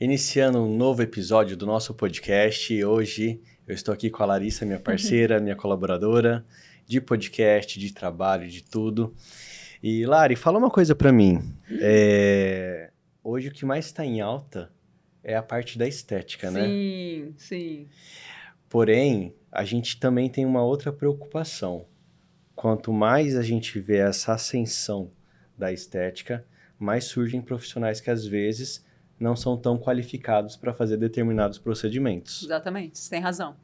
Iniciando um novo episódio do nosso podcast. E hoje eu estou aqui com a Larissa, minha parceira, minha colaboradora de podcast, de trabalho, de tudo. E Lari, fala uma coisa pra mim. Hoje o que mais está em alta é a parte da estética, né? Sim, sim. Porém, a gente também tem uma outra preocupação. Quanto mais a gente vê essa ascensão da estética, mais surgem profissionais que às vezes não são tão qualificados para fazer determinados procedimentos. Exatamente, você tem razão.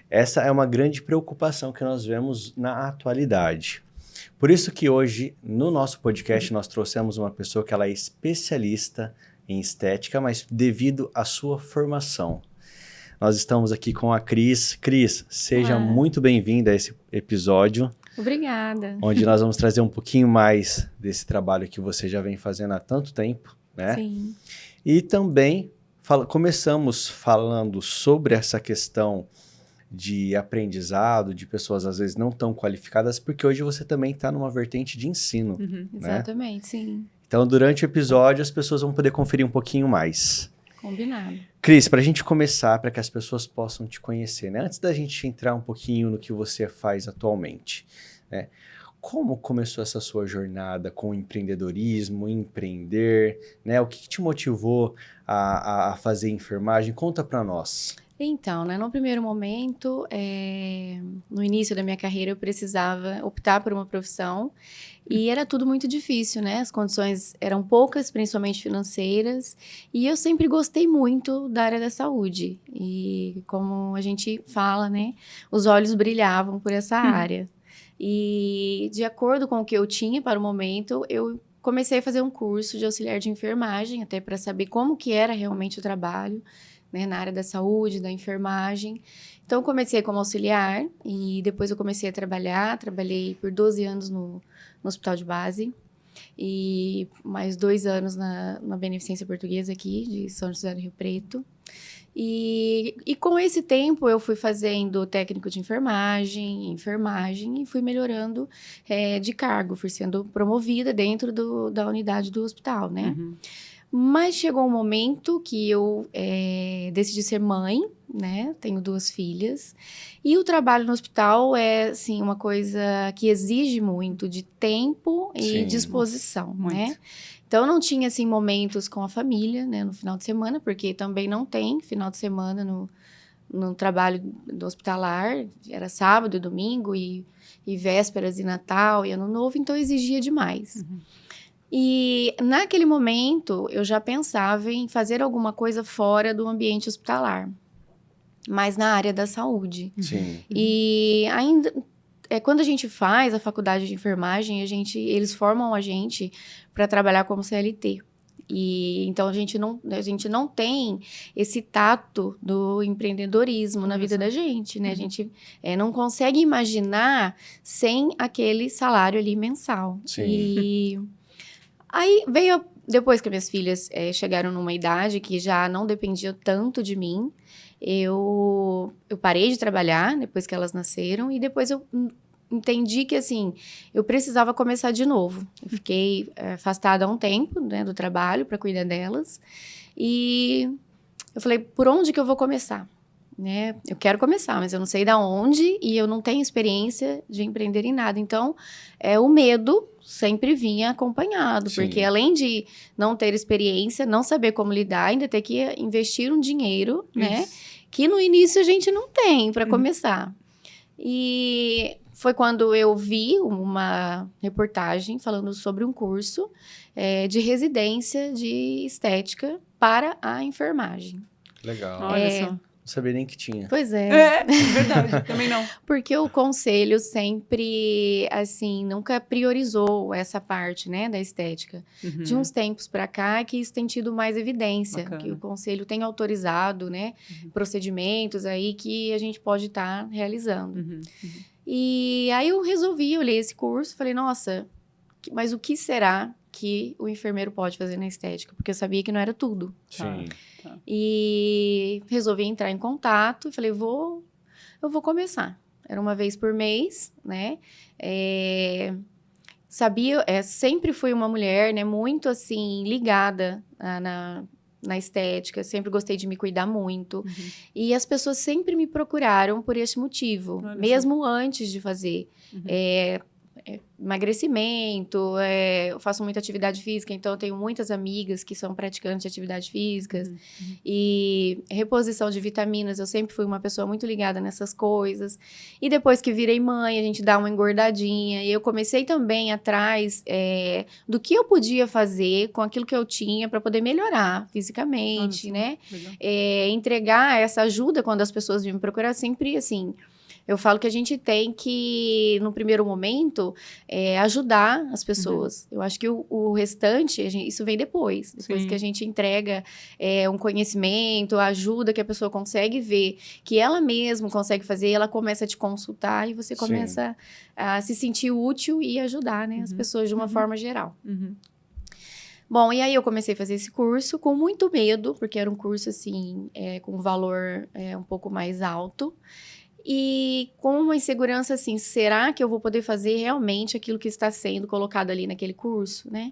Essa é uma grande preocupação que nós vemos na atualidade. Por isso que hoje, no nosso podcast, nós trouxemos uma pessoa que ela é especialista em estética, mas devido à sua formação. Nós estamos aqui com a Cris. Cris, seja muito bem-vinda a esse episódio. Obrigada. Onde nós vamos trazer um pouquinho mais desse trabalho que você já vem fazendo há tanto tempo, né? Sim. E também começamos falando sobre essa questão de aprendizado, de pessoas às vezes não tão qualificadas, porque hoje você também está numa vertente de ensino, né? Exatamente, sim. Então, durante o episódio, as pessoas vão poder conferir um pouquinho mais. Combinado. Cris, para a gente começar, para que as pessoas possam te conhecer, né? Antes da gente entrar um pouquinho no que você faz atualmente, né? Como começou essa sua jornada com o empreendedorismo, empreender, né? O que te motivou a fazer enfermagem? Conta para nós. Então, né, no primeiro momento, no início da minha carreira, eu precisava optar por uma profissão e era tudo muito difícil, né? As condições eram poucas, principalmente financeiras, e eu sempre gostei muito da área da saúde. E como a gente fala, né, os olhos brilhavam por essa área. E de acordo com o que eu tinha para o momento, eu comecei a fazer um curso de auxiliar de enfermagem, até para saber como que era realmente o trabalho, né, na área da saúde, da enfermagem. Então, eu comecei como auxiliar e depois eu comecei a trabalhar. Trabalhei por 12 anos no hospital de base e mais 2 anos na Beneficência Portuguesa aqui, de São José do Rio Preto. E com esse tempo eu fui fazendo técnico de enfermagem e fui melhorando de cargo, fui sendo promovida dentro da unidade do hospital, né? Mas chegou um momento que eu decidi ser mãe, né? Tenho 2 filhas. E o trabalho no hospital é, assim, uma coisa que exige muito de tempo e disposição, né? Então, não tinha, assim, momentos com a família, né? No final de semana, porque também não tem final de semana no trabalho do hospitalar. Era sábado e domingo e vésperas e Natal e Ano Novo, então exigia demais. E naquele momento, eu já pensava em fazer alguma coisa fora do ambiente hospitalar, mas na área da saúde. Sim. E ainda, quando a gente faz a faculdade de enfermagem, eles formam a gente para trabalhar como CLT. E então a gente não tem esse tato do empreendedorismo na vida da gente, né? A gente não consegue imaginar sem aquele salário ali mensal. Sim. E aí veio, depois que minhas filhas chegaram numa idade que já não dependia tanto de mim, eu parei de trabalhar depois que elas nasceram e depois eu entendi que, assim, eu precisava começar de novo. Eu fiquei afastada há um tempo, né, do trabalho para cuidar delas e eu falei, por onde que eu vou começar? Né? Eu quero começar, mas eu não sei de onde e eu não tenho experiência de empreender em nada. Então, o medo sempre vinha acompanhado, porque além de não ter experiência, não saber como lidar, ainda ter que investir um dinheiro, né? Que no início a gente não tem para começar. E foi quando eu vi uma reportagem falando sobre um curso de residência de estética para a enfermagem. Legal. Olha só. Não sabia nem que tinha. Pois é. É verdade, também não. Porque o conselho sempre, assim, nunca priorizou essa parte, né, da estética. De uns tempos para cá, que isso tem tido mais evidência. Bacana. Que o conselho tem autorizado, né, procedimentos aí que a gente pode estar realizando. E aí eu olhei esse curso, falei, nossa, mas o que será que o enfermeiro pode fazer na estética? Porque eu sabia que não era tudo. Sim. E resolvi entrar em contato e falei, eu vou começar. Era uma vez por mês, né? Sempre fui uma mulher, né? Muito, assim, ligada na estética, sempre gostei de me cuidar muito. Uhum. E as pessoas sempre me procuraram por esse motivo, Olha só. mesmo antes de fazer. Uhum. Emagrecimento, eu faço muita atividade física, então eu tenho muitas amigas que são praticantes de atividades físicas. Uhum. E reposição de vitaminas, eu sempre fui uma pessoa muito ligada nessas coisas. E depois que virei mãe, a gente dá uma engordadinha. E eu comecei também atrás do que eu podia fazer com aquilo que eu tinha para poder melhorar fisicamente, Olha só, né? legal. Entregar essa ajuda quando as pessoas vêm me procurar, sempre assim. Eu falo que a gente tem que, no primeiro momento, ajudar as pessoas. Eu acho que o restante, isso vem depois. Depois Sim. que a gente entrega um conhecimento, ajuda que a pessoa consegue ver, que ela mesma consegue fazer, ela começa a te consultar e você Sim. começa a se sentir útil e ajudar, né, as Uhum. pessoas de uma Uhum. forma geral. Uhum. Bom, e aí eu comecei a fazer esse curso com muito medo, porque era um curso, assim, com um valor um pouco mais alto. E com uma insegurança, assim, será que eu vou poder fazer realmente aquilo que está sendo colocado ali naquele curso, né?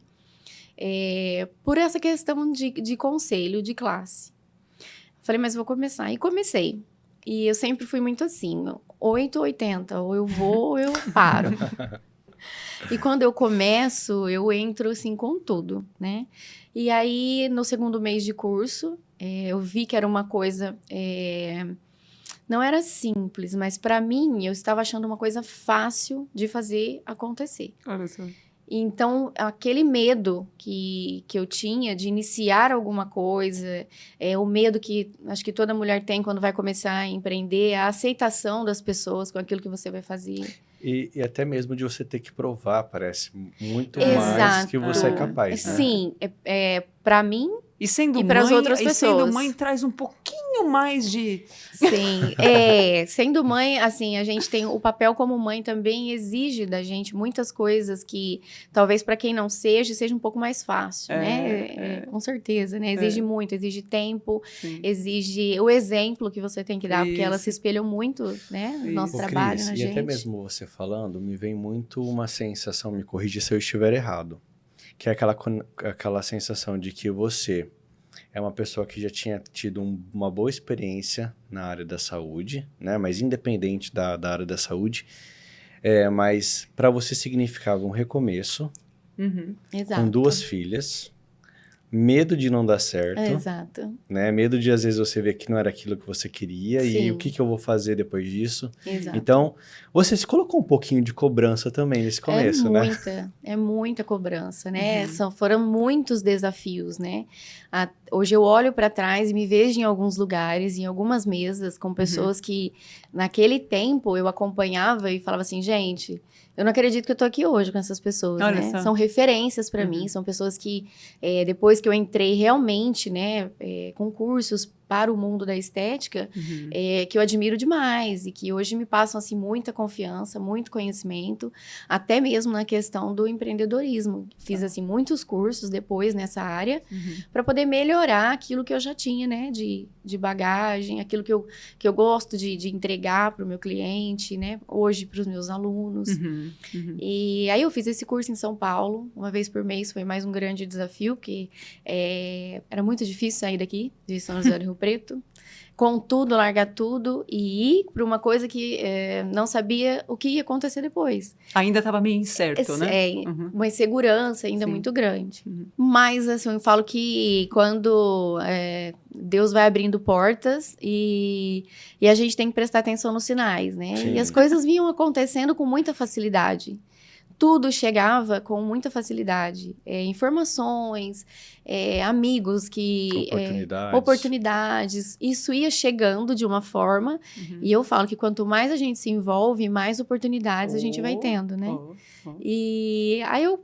Por essa questão de conselho, de classe. Falei, mas vou começar. E comecei. E eu sempre fui muito assim, 8 ou 80, ou eu vou ou eu paro. E quando eu começo, eu entro, assim, com tudo, né? E aí, no segundo mês de curso, eu vi que era uma coisa... não era simples, mas para mim, eu estava achando uma coisa fácil de fazer acontecer. Olha só. Então, aquele medo que eu tinha de iniciar alguma coisa, o medo que acho que toda mulher tem quando vai começar a empreender, a aceitação das pessoas com aquilo que você vai fazer. E até mesmo de você ter que provar, parece, muito Exato. mais que você é capaz, né? Sim, para mim, E sendo E pras mãe, outras e sendo pessoas. mãe traz um pouquinho mais de... sim. Sendo mãe, assim, a gente tem o papel como mãe também exige da gente muitas coisas que talvez para quem não seja um pouco mais fácil, né? Com certeza, né? Exige muito, exige tempo, Sim. exige o exemplo que você tem que dar, porque elas Isso. se espelham muito, né? No nosso Ô, trabalho, Cris, na e gente. até mesmo você falando, me vem muito uma sensação, me corrija se eu estiver errado, que é aquela sensação de que você é uma pessoa que já tinha tido uma boa experiência na área da saúde, né? Mas independente da área da saúde, mas para você significava um recomeço, Uhum. Exato. com 2 filhas, medo de não dar certo, Exato. né? Medo de às vezes você ver que não era aquilo que você queria e Sim. o que eu vou fazer depois disso. Exato. Então, você se colocou um pouquinho de cobrança também nesse começo, né? É muita cobrança, né? Uhum. Foram muitos desafios, né? Hoje eu olho para trás e me vejo em alguns lugares, em algumas mesas, com pessoas que naquele tempo eu acompanhava e falava assim, gente, eu não acredito que eu tô aqui hoje com essas pessoas, Olha né? só. São referências para mim, são pessoas que depois que eu entrei realmente, né, com cursos para o mundo da estética, Uhum. que eu admiro demais e que hoje me passam assim muita confiança, muito conhecimento, até mesmo na questão do empreendedorismo. Fiz assim muitos cursos depois nessa área Uhum. para poder melhorar aquilo que eu já tinha, né, de bagagem, aquilo que eu gosto de entregar para o meu cliente, né, hoje para os meus alunos. Uhum. Uhum. E aí eu fiz esse curso em São Paulo, uma vez por mês, foi mais um grande desafio, porque era muito difícil sair daqui, de São José do Rio Preto, com tudo, largar tudo e ir para uma coisa que não sabia o que ia acontecer depois. Ainda estava meio incerto, né? Uhum. Uma insegurança ainda Sim. muito grande. Uhum. Mas, assim, eu falo que quando Deus vai abrindo portas e a gente tem que prestar atenção nos sinais, né? Sim. E as coisas vinham acontecendo com muita facilidade. Tudo chegava com muita facilidade. Informações, amigos que... oportunidades. Isso ia chegando de uma forma. Uhum. E eu falo que quanto mais a gente se envolve, mais oportunidades a gente vai tendo, né? E aí eu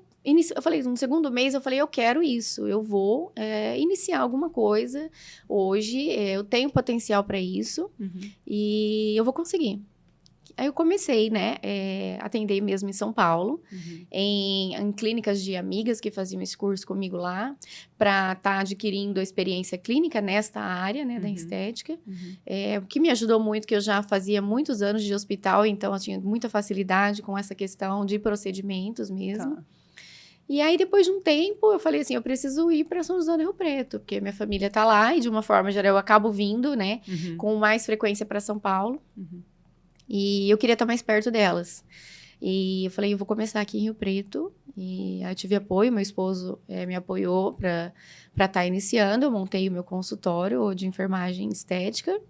falei, no segundo mês, eu falei, eu quero isso. Eu vou iniciar alguma coisa. Hoje, eu tenho potencial para isso. Uhum. E eu vou conseguir. Aí eu comecei, né, atender mesmo em São Paulo, em clínicas de amigas que faziam esse curso comigo lá, para estar adquirindo a experiência clínica nesta área, né, da estética, o que me ajudou muito, que eu já fazia muitos anos de hospital, então eu tinha muita facilidade com essa questão de procedimentos mesmo. Tá. E aí, depois de um tempo, eu falei assim, eu preciso ir para São José do Rio Preto, porque minha família tá lá e, de uma forma geral, eu acabo vindo, né, com mais frequência para São Paulo. E eu queria estar mais perto delas. E eu falei, eu vou começar aqui em Rio Preto. E aí eu tive apoio, meu esposo me apoiou para estar iniciando. Eu montei o meu consultório de enfermagem estética.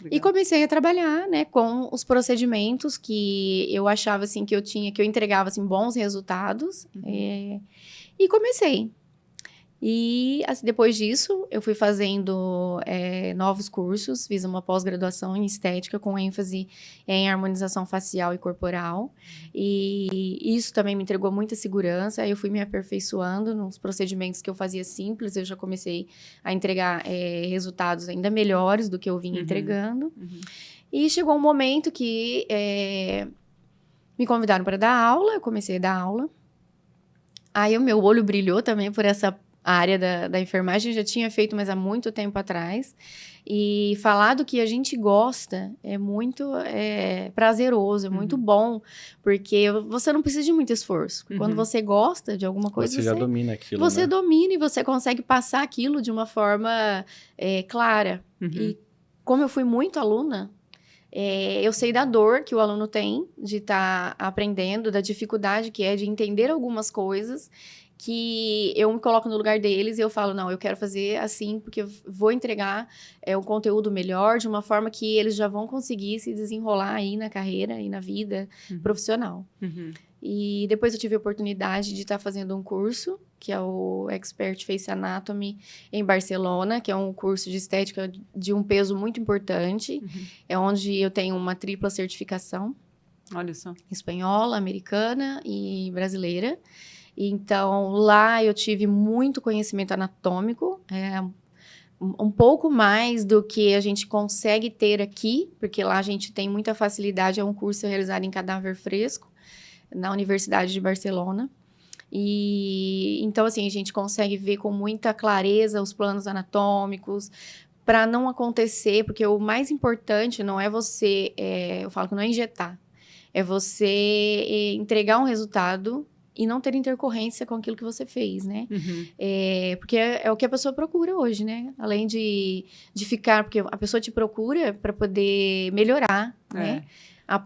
E comecei a trabalhar, né, com os procedimentos que eu achava, assim, que eu entregava, assim, bons resultados. E comecei. E assim, depois disso, eu fui fazendo novos cursos, fiz uma pós-graduação em estética com ênfase em harmonização facial e corporal. E isso também me entregou muita segurança. Aí eu fui me aperfeiçoando nos procedimentos que eu fazia simples. Eu já comecei a entregar resultados ainda melhores do que eu vinha entregando. E chegou um momento que me convidaram para dar aula. Eu comecei a dar aula. Aí o meu olho brilhou também por essa área da enfermagem. Eu já tinha feito, mas há muito tempo atrás. E falar do que a gente gosta é muito prazeroso, é muito bom, porque você não precisa de muito esforço. Quando você gosta de alguma coisa, você já domina aquilo, você né? domina e você consegue passar aquilo de uma forma clara. E como eu fui muito aluna, eu sei da dor que o aluno tem de estar aprendendo, da dificuldade que é de entender algumas coisas, que eu me coloco no lugar deles e eu falo, não, eu quero fazer assim, porque eu vou entregar um conteúdo melhor, de uma forma que eles já vão conseguir se desenrolar aí na carreira e na vida profissional. E depois eu tive a oportunidade de estar fazendo um curso, que é o Expert Face Anatomy, em Barcelona, que é um curso de estética de um peso muito importante, é onde eu tenho uma tripla certificação. Olha só. Espanhola, americana e brasileira. Então, lá eu tive muito conhecimento anatômico, um pouco mais do que a gente consegue ter aqui, porque lá a gente tem muita facilidade, é um curso realizado em cadáver fresco, na Universidade de Barcelona. E então, assim, a gente consegue ver com muita clareza os planos anatômicos, para não acontecer, porque o mais importante não é você, eu falo que não é injetar, é você entregar um resultado e não ter intercorrência com aquilo que você fez, né? Porque é o que a pessoa procura hoje, né? Além de ficar... Porque a pessoa te procura para poder melhorar, né?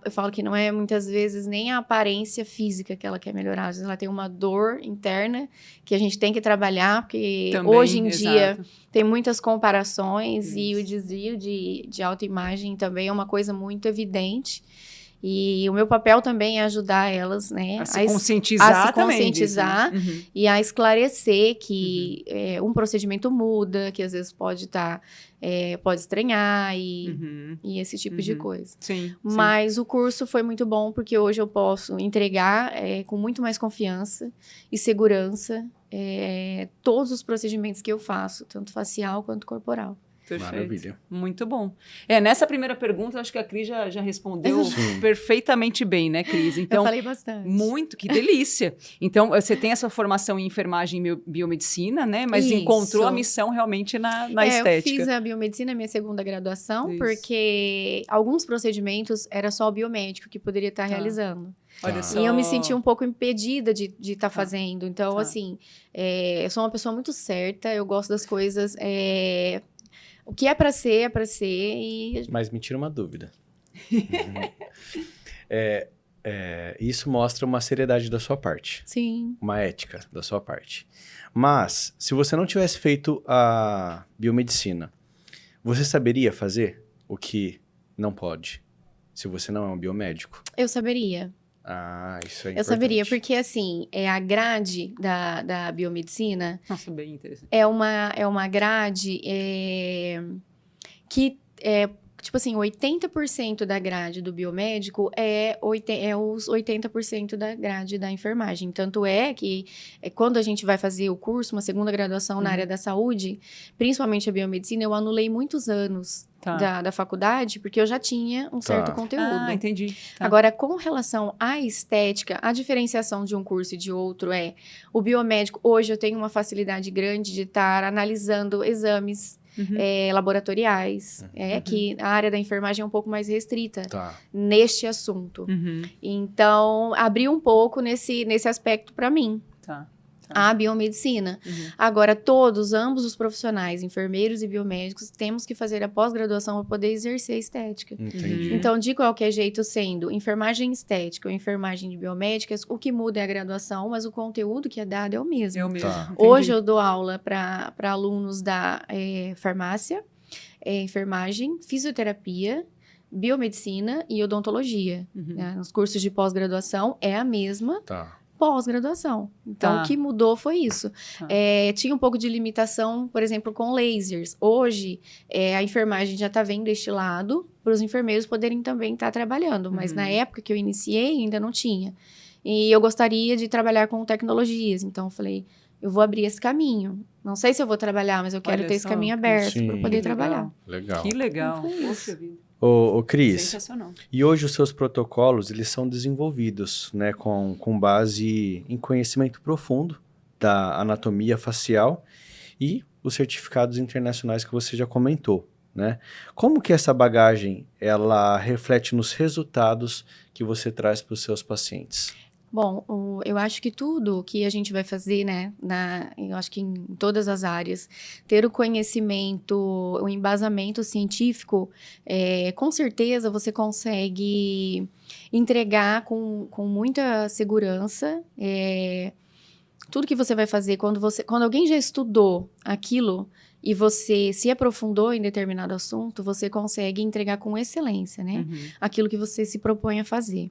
Eu falo que não é, muitas vezes, nem a aparência física que ela quer melhorar. Às vezes ela tem uma dor interna que a gente tem que trabalhar, porque também, hoje em dia tem muitas comparações e o desvio de autoimagem também é uma coisa muito evidente. E o meu papel também é ajudar elas, né? A se conscientizar também disso, né? E a esclarecer que um procedimento muda, que às vezes pode pode estranhar e esse tipo de coisa. Mas o curso foi muito bom porque hoje eu posso entregar com muito mais confiança e segurança todos os procedimentos que eu faço, tanto facial quanto corporal. Perfeito. Maravilha. Muito bom. Nessa primeira pergunta, acho que a Cris já respondeu perfeitamente bem, né, Cris? Então, eu falei bastante. Muito, que delícia. Então, você tem essa formação em enfermagem e biomedicina, né? Mas encontrou a missão realmente na estética. Eu fiz a biomedicina, minha segunda graduação, porque alguns procedimentos era só o biomédico que poderia estar realizando. Olha só. E eu me senti um pouco impedida de estar fazendo. Então, assim, eu sou uma pessoa muito certa, eu gosto das coisas... O que é para ser, e... Mas me tira uma dúvida. Isso mostra uma seriedade da sua parte. Sim. Uma ética da sua parte. Mas, se você não tivesse feito a biomedicina, você saberia fazer o que não pode? Se você não é um biomédico? Eu saberia. Ah, isso é importante. Eu saberia, porque assim, a grade da biomedicina... Nossa, bem interessante. É uma grade que, tipo assim, 80% da grade do biomédico é os 80% da grade da enfermagem. Tanto é que quando a gente vai fazer o curso, uma segunda graduação na área da saúde, principalmente a biomedicina, eu anulei muitos anos da faculdade, porque eu já tinha um certo conteúdo. Ah, entendi. Agora, com relação à estética, a diferenciação de um curso e de outro o biomédico, hoje eu tenho uma facilidade grande de estar analisando exames laboratoriais, que a área da enfermagem é um pouco mais restrita neste assunto. Então, abriu um pouco nesse aspecto para mim. Tá. a biomedicina. Agora, ambos os profissionais, enfermeiros e biomédicos, temos que fazer a pós-graduação para poder exercer a estética. Entendi. Então, de qualquer jeito, sendo enfermagem estética ou enfermagem de biomédicas, o que muda é a graduação, mas o conteúdo que é dado é o mesmo. Eu mesmo. Tá. Hoje eu dou aula para alunos da farmácia, enfermagem, fisioterapia, biomedicina e odontologia. Né? Nos cursos de pós-graduação é a mesma Tá. pós-graduação. Então, Tá. o que mudou foi isso. Tá. Tinha um pouco de limitação, por exemplo, com lasers. Hoje, a enfermagem já está vendo este lado para os enfermeiros poderem também estar trabalhando. Mas na época que eu iniciei, ainda não tinha. E eu gostaria de trabalhar com tecnologias. Então, eu falei, eu vou abrir esse caminho. Não sei se eu vou trabalhar, mas eu quero Olha ter esse só, caminho aberto sim. para poder Que trabalhar. Legal. Que legal. Então, foi isso. Poxa vida. Ô, Cris, Sensacional. e hoje os seus protocolos, eles são desenvolvidos, né, com base em conhecimento profundo da anatomia facial e os certificados internacionais que você já comentou, né? Como que essa bagagem, ela reflete nos resultados que você traz para os seus pacientes? Bom, eu acho que tudo que a gente vai fazer, né, eu acho que em todas as áreas, ter o conhecimento, o embasamento científico, com certeza você consegue entregar com muita segurança. Tudo que você vai fazer, quando alguém já estudou aquilo e você se aprofundou em determinado assunto, você consegue entregar com excelência, né, aquilo que você se propõe a fazer.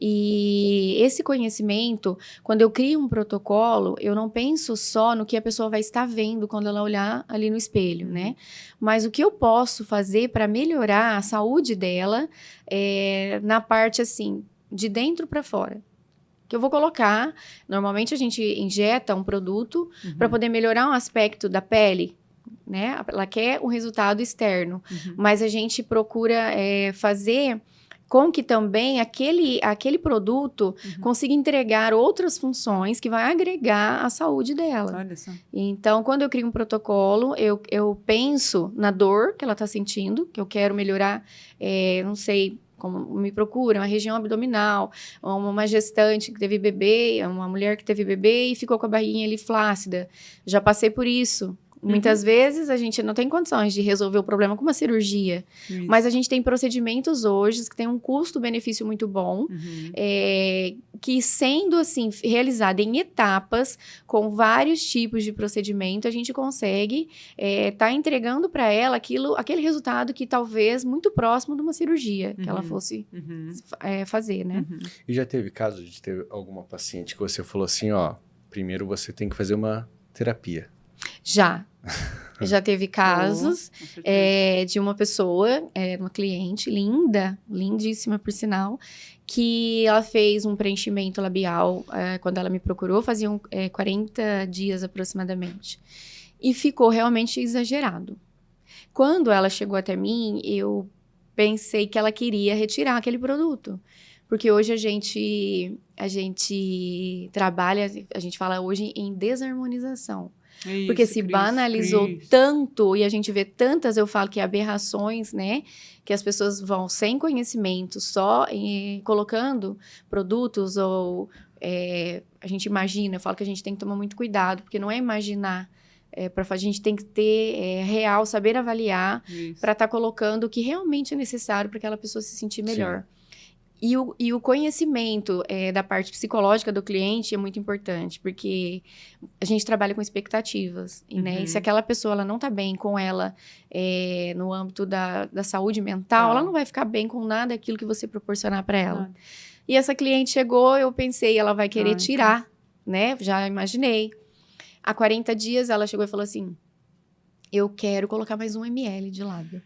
E esse conhecimento, quando eu crio um protocolo, eu não penso só no que a pessoa vai estar vendo quando ela olhar ali no espelho, né? Mas o que eu posso fazer para melhorar a saúde dela na parte, assim, de dentro para fora. Que eu vou colocar, normalmente a gente injeta um produto para poder melhorar um aspecto da pele, né? Ela quer um resultado externo, mas a gente procura fazer com que também aquele produto consiga entregar outras funções que vai agregar à saúde dela. Olha só. Então, quando eu crio um protocolo, eu penso na dor que ela está sentindo, que eu quero melhorar, não sei, como me procura, uma região abdominal, uma gestante que teve bebê, uma mulher que teve bebê e ficou com a barriguinha ali flácida. Já passei por isso. Muitas vezes a gente não tem condições de resolver o problema com uma cirurgia, mas a gente tem procedimentos hoje que têm um custo-benefício muito bom, que sendo assim realizado em etapas, com vários tipos de procedimento, a gente consegue tá entregando para ela aquele resultado que talvez muito próximo de uma cirurgia que ela fosse fazer, né? E já teve caso de ter alguma paciente que você falou assim, ó, primeiro você tem que fazer uma terapia. Já teve casos de uma pessoa, uma cliente linda, lindíssima por sinal, que ela fez um preenchimento labial quando ela me procurou, faziam 40 dias aproximadamente. E ficou realmente exagerado. Quando ela chegou até mim, eu pensei que ela queria retirar aquele produto. Porque hoje a gente trabalha, a gente fala hoje em desarmonização. Isso, porque se banalizou tanto e a gente vê tantas, eu falo que aberrações, né? Que as pessoas vão sem conhecimento, só colocando produtos ou a gente imagina, eu falo que a gente tem que tomar muito cuidado, porque não é imaginar, a gente tem que ter real, saber avaliar para estar colocando o que realmente é necessário para aquela pessoa se sentir melhor. Sim. E o conhecimento da parte psicológica do cliente é muito importante, porque a gente trabalha com expectativas, né? E se aquela pessoa ela não está bem com ela no âmbito da saúde mental, ela não vai ficar bem com nada daquilo que você proporcionar para ela. E essa cliente chegou, eu pensei, ela vai querer tirar, né? Já imaginei. Há 40 dias ela chegou e falou assim, eu quero colocar mais 1 ml de lábio.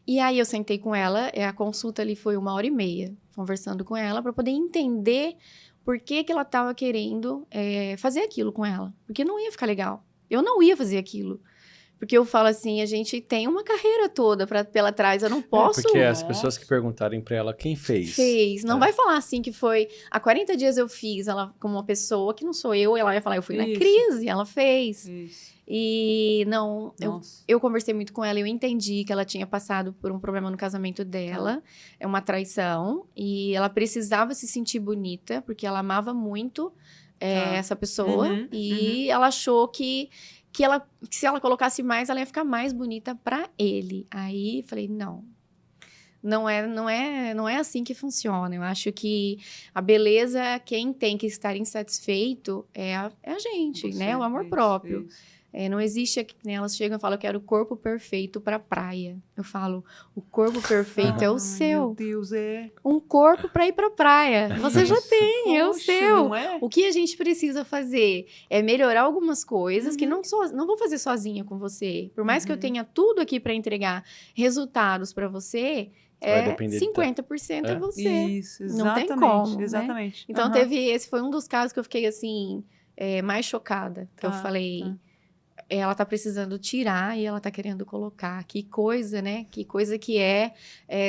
E aí eu sentei com ela, a consulta ali foi 1h30, conversando com ela, para poder entender por que ela estava querendo fazer aquilo com ela. Porque não ia ficar legal. Eu não ia fazer aquilo. Porque eu falo assim, a gente tem uma carreira toda pela trás, eu não posso... Porque as pessoas que perguntarem para ela, quem fez? Fez. Não vai falar assim que foi... Há 40 dias eu fiz ela como uma pessoa que não sou eu, ela vai falar, eu fui na crise, ela fez. Isso. E não, eu conversei muito com ela, eu entendi que ela tinha passado por um problema no casamento dela, uma traição, e ela precisava se sentir bonita, porque ela amava muito essa pessoa. E ela achou que se ela colocasse mais, ela ia ficar mais bonita para ele. Aí falei, não é assim que funciona. Eu acho que a beleza, quem tem que estar insatisfeito é a gente, né? O amor próprio. Não existe, né, elas chegam e falam, eu quero o corpo perfeito para praia. Eu falo, o corpo perfeito é o seu. Meu Deus, um corpo para ir para praia. Você já tem, é o seu. Não é? O que a gente precisa fazer é melhorar algumas coisas que não vou fazer sozinha com você. Por mais que eu tenha tudo aqui para entregar resultados para você, 50% é você. Isso, exatamente. Não tem como, exatamente. Né? Então, esse foi um dos casos que eu fiquei, assim, mais chocada. Que eu falei, ela tá precisando tirar e ela tá querendo colocar. Que coisa, né? Que coisa que é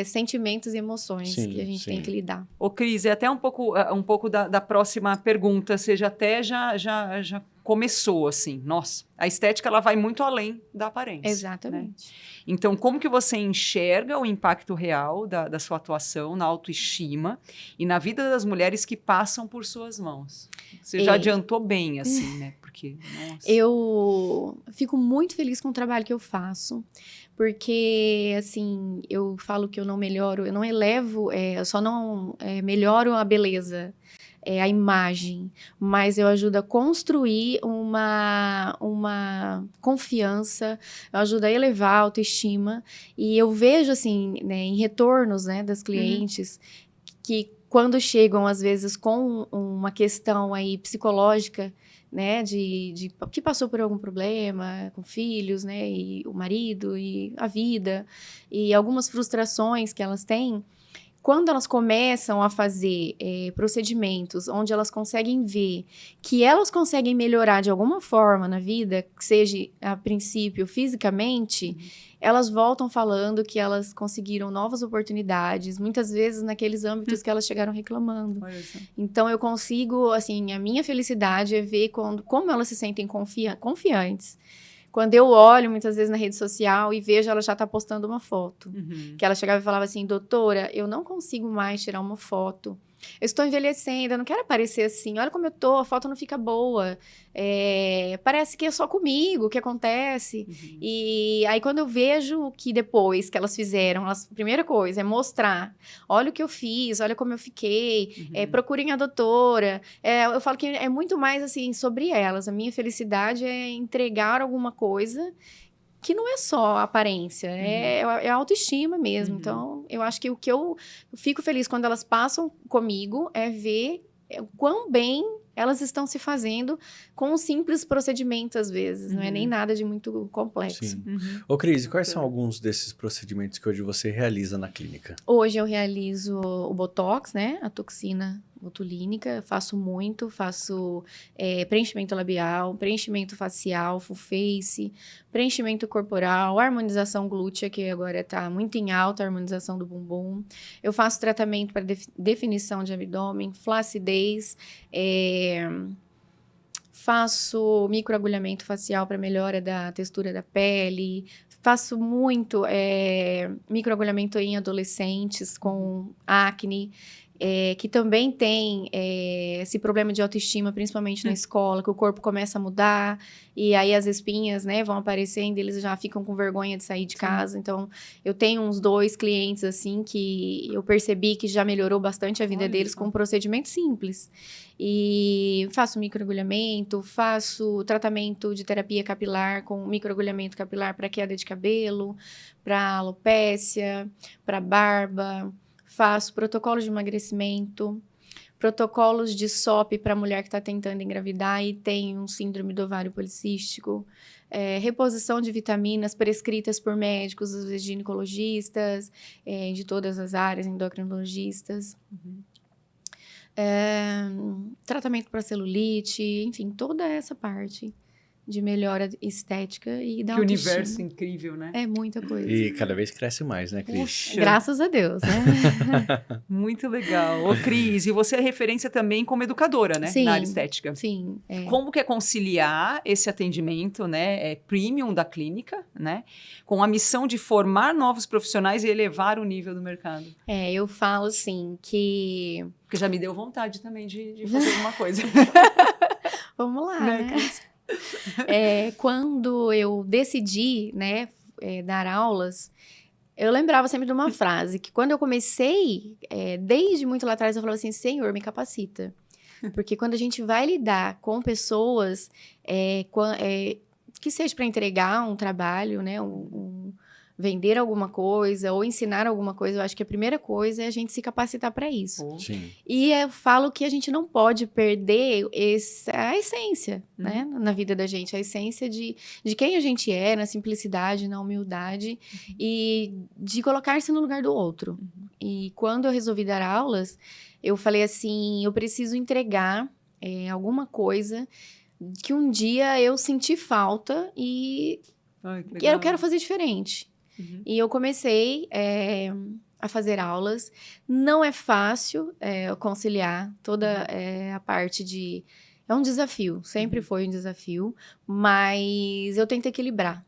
sentimentos e emoções que a gente tem que lidar. Ô, Cris, é até um pouco da próxima pergunta. Você já começou, assim. Nossa, a estética, ela vai muito além da aparência. Exatamente. Né? Então, como que você enxerga o impacto real da sua atuação na autoestima e na vida das mulheres que passam por suas mãos? Você já adiantou bem, assim, né? Porque, nossa. Eu fico muito feliz com o trabalho que eu faço, porque, assim, eu falo que eu não melhoro, eu não elevo, eu só não melhoro a beleza, a imagem, mas eu ajudo a construir uma confiança, eu ajudo a elevar a autoestima, e eu vejo, assim, né, em retornos, né, das clientes, que quando chegam, às vezes, com uma questão aí psicológica, né, que passou por algum problema com filhos, né, e o marido, e a vida, e algumas frustrações que elas têm, quando elas começam a fazer procedimentos onde elas conseguem ver que elas conseguem melhorar de alguma forma na vida, que seja, a princípio, fisicamente, elas voltam falando que elas conseguiram novas oportunidades, muitas vezes naqueles âmbitos que elas chegaram reclamando. Então, eu consigo, assim, a minha felicidade é ver como elas se sentem confiantes. Quando eu olho, muitas vezes, na rede social e vejo ela já tá postando uma foto. Que ela chegava e falava assim, doutora, eu não consigo mais tirar uma foto. Eu estou envelhecendo, eu não quero aparecer assim. Olha como eu tô, a foto não fica boa. Parece que é só comigo que acontece. E aí, quando eu vejo que depois que elas fizeram, a primeira coisa é mostrar. Olha o que eu fiz, olha como eu fiquei. Procurem a doutora. Eu falo que é muito mais, assim, sobre elas. A minha felicidade é entregar alguma coisa que não é só aparência, é autoestima mesmo. Então, eu acho que o que eu fico feliz quando elas passam comigo é ver o quão bem elas estão se fazendo com simples procedimentos, às vezes. Não é nem nada de muito complexo. Sim. Ô, Cris, quais são alguns desses procedimentos que hoje você realiza na clínica? Hoje eu realizo o Botox, né? A toxina botulínica. Faço preenchimento labial, preenchimento facial, full face, preenchimento corporal, harmonização glútea, que agora está muito em alta, a harmonização do bumbum. Eu faço tratamento para definição de abdômen, flacidez, faço microagulhamento facial para melhora da textura da pele, faço muito microagulhamento em adolescentes com acne, que também tem esse problema de autoestima, principalmente na escola, que o corpo começa a mudar, e aí as espinhas, né, vão aparecendo, eles já ficam com vergonha de sair de casa. Então, eu tenho uns 2 clientes, assim, que eu percebi que já melhorou bastante a vida deles com um procedimento simples. E faço microagulhamento, faço tratamento de terapia capilar com microagulhamento capilar para queda de cabelo, para alopécia, para barba. Faço protocolos de emagrecimento, protocolos de SOP para mulher que está tentando engravidar e tem um síndrome do ovário policístico, reposição de vitaminas prescritas por médicos, às vezes ginecologistas, de todas as áreas, endocrinologistas. Tratamento para celulite, enfim, toda essa parte de melhora estética e da Que autoestima. universo incrível, né? É muita coisa. E cada vez cresce mais, né, Cris? Puxa, Graças a Deus, né? muito legal. Ô, Cris, e você é referência também como educadora, né? Sim. Na área estética. Sim. Como que é conciliar esse atendimento, né, premium da clínica, né, com a missão de formar novos profissionais e elevar o nível do mercado? Eu falo assim que... Porque já me deu vontade também de fazer alguma coisa. Vamos lá, Né, né? Cris? Quando eu decidi, né, dar aulas, eu lembrava sempre de uma frase, que quando eu comecei, desde muito lá atrás, eu falava assim, Senhor, me capacita. Porque quando a gente vai lidar com pessoas, que seja para entregar um trabalho, né, vender alguma coisa ou ensinar alguma coisa, eu acho que a primeira coisa é a gente se capacitar para isso. Sim. E eu falo que a gente não pode perder a essência, né, na vida da gente, a essência de quem a gente é, na simplicidade, na humildade e de colocar-se no lugar do outro. E quando eu resolvi dar aulas, eu falei assim, eu preciso entregar alguma coisa que um dia eu senti falta e eu quero fazer diferente. E eu comecei a fazer aulas. Não é fácil conciliar toda a parte de... É um desafio, sempre foi um desafio, mas eu tento equilibrar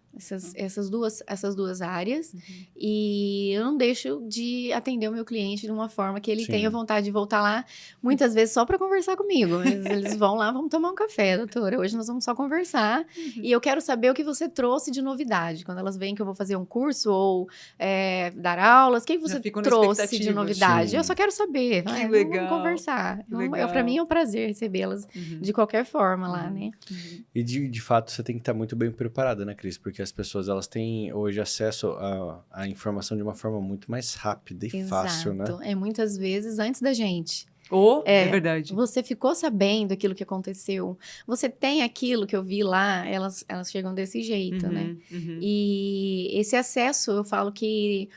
essas duas áreas e eu não deixo de atender o meu cliente de uma forma que ele tenha vontade de voltar lá, muitas vezes só para conversar comigo, mas eles vão lá, vamos tomar um café, doutora, hoje nós vamos só conversar e eu quero saber o que você trouxe de novidade, quando elas veem que eu vou fazer um curso ou dar aulas, o que você trouxe de novidade? Sim. Eu só quero saber, legal. Vamos conversar. Legal. Para mim é um prazer recebê-las de qualquer forma lá, né? E de fato você tem que estar muito bem preparada, né, Cris? Porque as pessoas elas têm hoje acesso à informação de uma forma muito mais rápida e fácil, né? Muitas vezes antes da gente. É verdade. Você ficou sabendo aquilo que aconteceu. Você tem aquilo que eu vi lá, elas chegam desse jeito, né? E esse acesso, eu falo que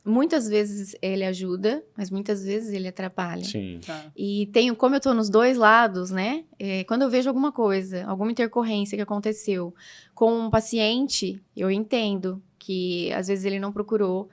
muitas vezes ele ajuda, mas muitas vezes ele atrapalha. Sim. Tá. E como eu tô nos dois lados, né? Quando eu vejo alguma coisa, alguma intercorrência que aconteceu com um paciente, eu entendo que às vezes ele não procurou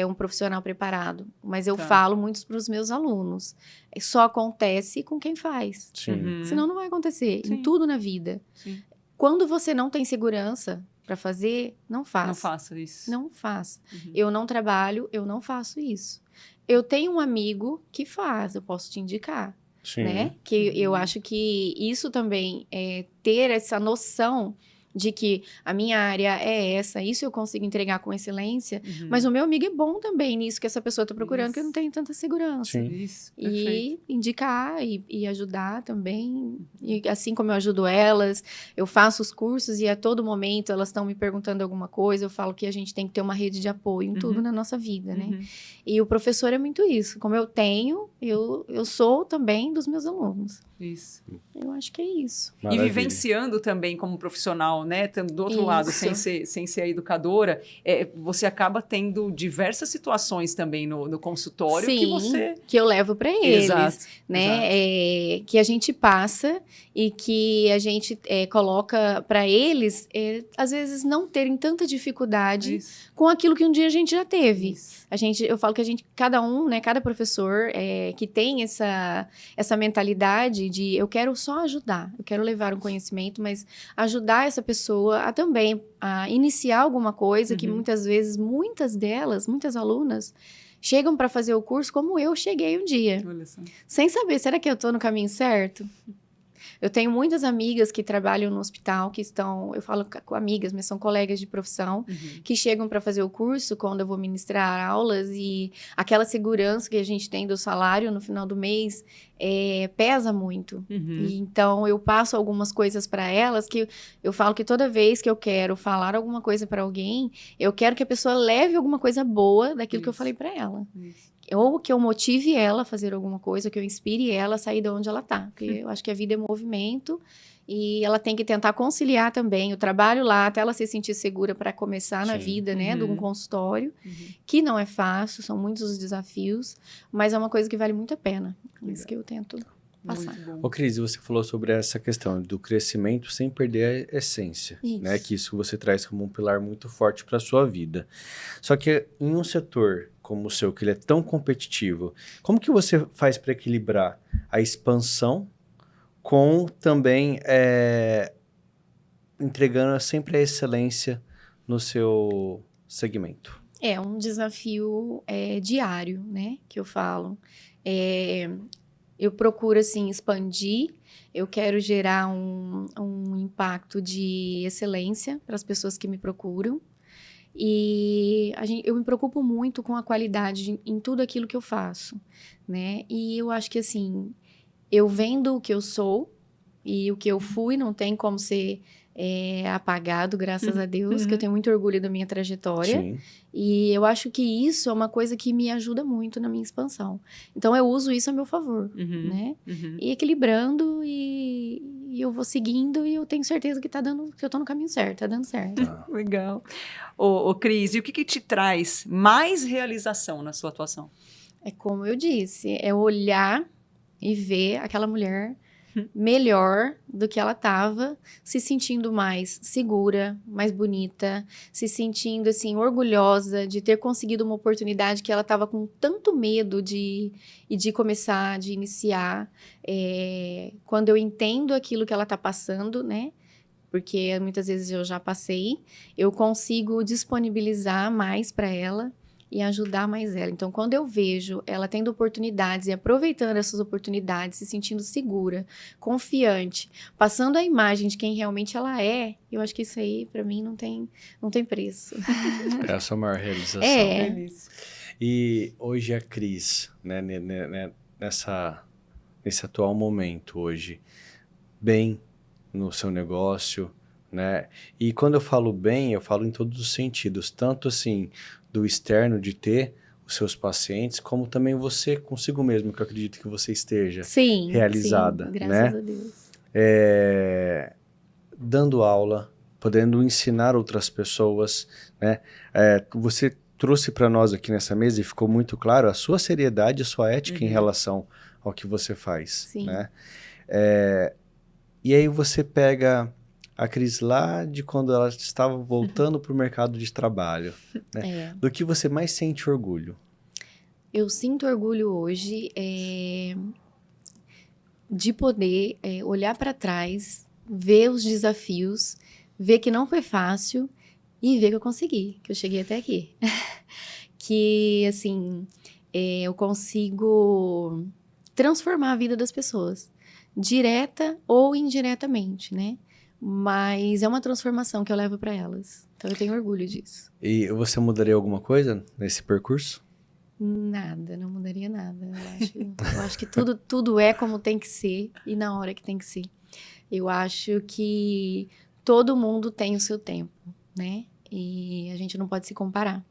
um profissional preparado. Mas eu falo muito para os meus alunos. Só acontece com quem faz. Sim. Senão não vai acontecer. Sim. Em tudo na vida. Sim. Quando você não tem segurança para fazer, não faça. Não faça isso. Não faça. Eu não trabalho, eu não faço isso. Eu tenho um amigo que faz, eu posso te indicar. Sim. Né? Que eu acho que isso também é ter essa noção de que a minha área é essa, isso eu consigo entregar com excelência, mas o meu amigo é bom também nisso que essa pessoa está procurando, que eu não tenho tanta segurança. Sim. Isso, E indicar e ajudar também. E assim como eu ajudo elas, eu faço os cursos e a todo momento elas estão me perguntando alguma coisa, eu falo que a gente tem que ter uma rede de apoio em tudo na nossa vida, né? E o professor é muito isso. Como eu tenho, eu sou também dos meus alunos. Isso. Eu acho que é isso. Maravilha. E vivenciando também como profissional, né? Do outro lado, sem ser a educadora, você acaba tendo diversas situações também no consultório que eu levo para eles, né? Exato. Que a gente passa e que a gente coloca para eles, às vezes não terem tanta dificuldade com aquilo que um dia a gente já teve. Eu falo que cada um, né? Cada professor que tem essa mentalidade de eu quero só ajudar, eu quero levar um conhecimento, mas ajudar essa pessoa a também iniciar alguma coisa que muitas vezes, muitas alunas chegam para fazer o curso como eu cheguei um dia. Olha só. Sem saber, será que eu estou no caminho certo? Eu tenho muitas amigas que trabalham no hospital, eu falo com amigas, mas são colegas de profissão, que chegam para fazer o curso quando eu vou ministrar aulas e aquela segurança que a gente tem do salário no final do mês pesa muito. E, então, eu passo algumas coisas para elas que eu falo que toda vez que eu quero falar alguma coisa para alguém, eu quero que a pessoa leve alguma coisa boa daquilo que eu falei para ela. Ou que eu motive ela a fazer alguma coisa, que eu inspire ela a sair de onde ela está. Porque eu acho que a vida é movimento e ela tem que tentar conciliar também o trabalho lá, até ela se sentir segura para começar na vida, né, de um consultório, que não é fácil, são muitos os desafios, mas é uma coisa que vale muito a pena. É isso que eu tento. passar. Muito bom. Ô, Cris, você falou sobre essa questão do crescimento sem perder a essência, né? Isso. Que isso você traz como um pilar muito forte para sua vida. Só que em um setor como o seu, que ele é tão competitivo, como que você faz para equilibrar a expansão com também entregando sempre a excelência no seu segmento? É um desafio diário, né? Que eu falo. Eu procuro, assim, expandir. Eu quero gerar um impacto de excelência para as pessoas que me procuram. E eu me preocupo muito com a qualidade em tudo aquilo que eu faço, né? E eu acho que, assim, eu vendo o que eu sou e o que eu fui, não tem como ser apagado, graças a Deus, que eu tenho muito orgulho da minha trajetória. Sim. E eu acho que isso é uma coisa que me ajuda muito na minha expansão. Então, eu uso isso a meu favor, né? E equilibrando e eu vou seguindo e eu tenho certeza que que eu tô no caminho certo, tá dando certo. Legal. Ô, Cris, e o que te traz mais realização na sua atuação? É como eu disse, é olhar e ver aquela mulher melhor do que ela estava, se sentindo mais segura, mais bonita, se sentindo, assim, orgulhosa de ter conseguido uma oportunidade que ela estava com tanto medo de começar, de iniciar. Quando eu entendo aquilo que ela está passando, né? Porque muitas vezes eu já passei, eu consigo disponibilizar mais para ela e ajudar mais ela. Então, quando eu vejo ela tendo oportunidades e aproveitando essas oportunidades, se sentindo segura, confiante, passando a imagem de quem realmente ela é, eu acho que isso aí, para mim, não tem preço. É a sua maior realização. Feliz. E hoje a Cris, né, nesse atual momento hoje, bem no seu negócio, né? E quando eu falo bem, eu falo em todos os sentidos, tanto assim do externo de ter os seus pacientes, como também você consigo mesmo, que eu acredito que você esteja realizada, sim, né? graças a Deus. Dando aula, podendo ensinar outras pessoas, né? Você trouxe para nós aqui nessa mesa e ficou muito claro a sua seriedade, a sua ética em relação ao que você faz, Sim. né? E aí você pega a Cris lá de quando ela estava voltando para o mercado de trabalho, né? Do que você mais sente orgulho? Eu sinto orgulho hoje de poder olhar para trás, ver os desafios, ver que não foi fácil e ver que eu consegui, que eu cheguei até aqui. Que, assim, eu consigo transformar a vida das pessoas, direta ou indiretamente, né? Mas é uma transformação que eu levo para elas. Então, eu tenho orgulho disso. E você mudaria alguma coisa nesse percurso? Nada, não mudaria nada. Eu acho que tudo é como tem que ser e na hora que tem que ser. Eu acho que todo mundo tem o seu tempo, né? E a gente não pode se comparar.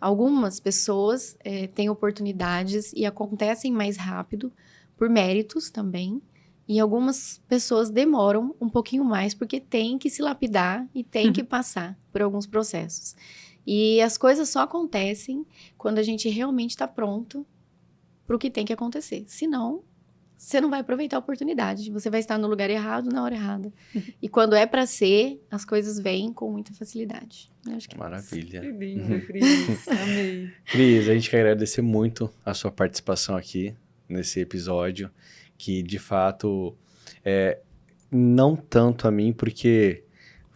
Algumas pessoas têm oportunidades e acontecem mais rápido por méritos também. E algumas pessoas demoram um pouquinho mais porque tem que se lapidar e tem que passar por alguns processos. E as coisas só acontecem quando a gente realmente está pronto para o que tem que acontecer. Senão, você não vai aproveitar a oportunidade. Você vai estar no lugar errado, na hora errada. E quando é para ser, as coisas vêm com muita facilidade. Eu acho que Maravilha. Que lindo, Cris. Amei. Cris, a gente quer agradecer muito a sua participação aqui nesse episódio, que de fato, não tanto a mim, porque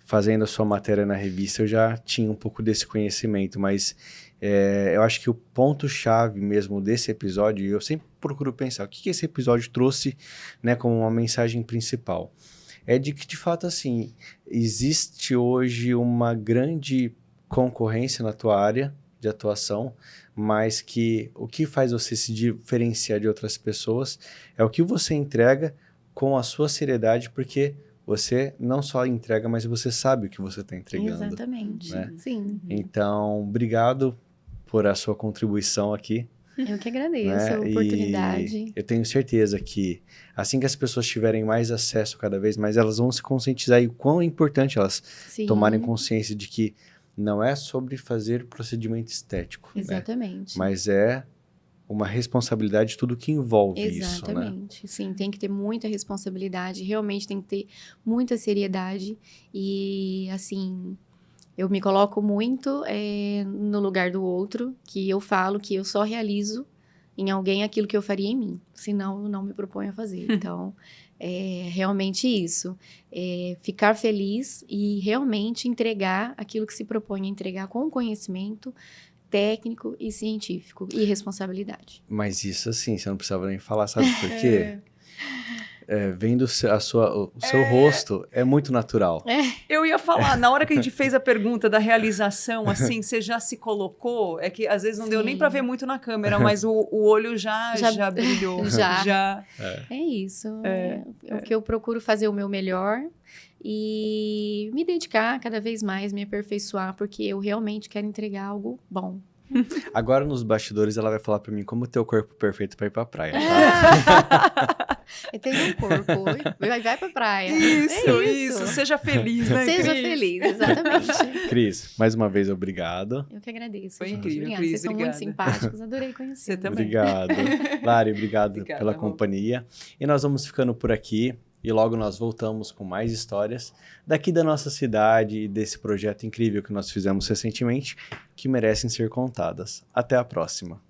fazendo a sua matéria na revista eu já tinha um pouco desse conhecimento, mas eu acho que o ponto-chave mesmo desse episódio, eu sempre procuro pensar, o que esse episódio trouxe, né, como uma mensagem principal? É de que, de fato, assim, existe hoje uma grande concorrência na tua área de atuação, mas que o que faz você se diferenciar de outras pessoas é o que você entrega com a sua seriedade, porque você não só entrega, mas você sabe o que você está entregando. Exatamente, né? Sim. Então, obrigado por a sua contribuição aqui. Eu que agradeço a oportunidade. E eu tenho certeza que assim que as pessoas tiverem mais acesso cada vez mais, elas vão se conscientizar e o quão é importante elas tomarem consciência de que não é sobre fazer procedimento estético, Exatamente. né? Mas é uma responsabilidade de tudo que envolve isso, né? Exatamente. Sim, tem que ter muita responsabilidade, realmente tem que ter muita seriedade. E, assim, eu me coloco muito no lugar do outro, que eu falo que eu só realizo em alguém aquilo que eu faria em mim, senão eu não me proponho a fazer. Então, é realmente isso. Ficar feliz e realmente entregar aquilo que se propõe a entregar com conhecimento técnico e científico e responsabilidade. Mas isso, assim, você não precisava nem falar, sabe por quê? Vendo o seu rosto, é muito natural. Eu ia falar, na hora que a gente fez a pergunta da realização, assim, você já se colocou? É que às vezes não deu nem para ver muito na câmera, mas o olho já brilhou. Já. É isso. É o que eu procuro fazer o meu melhor e me dedicar cada vez mais, me aperfeiçoar, porque eu realmente quero entregar algo bom. Agora, nos bastidores, ela vai falar pra mim como ter o corpo perfeito pra ir pra praia, tá? Eu tenho um corpo, vai pra praia. Isso. Seja feliz, né, Seja Cris? feliz, exatamente. Cris, mais uma vez, obrigado. Eu que agradeço. Foi gente. incrível, Obrigada. Cris, Vocês são obrigada. muito simpáticos, adorei conhecer. Você também. Obrigado. Lari, obrigado Obrigada, pela Rô. companhia. E nós vamos ficando por aqui. E logo nós voltamos com mais histórias daqui da nossa cidade e desse projeto incrível que nós fizemos recentemente, que merecem ser contadas. Até a próxima.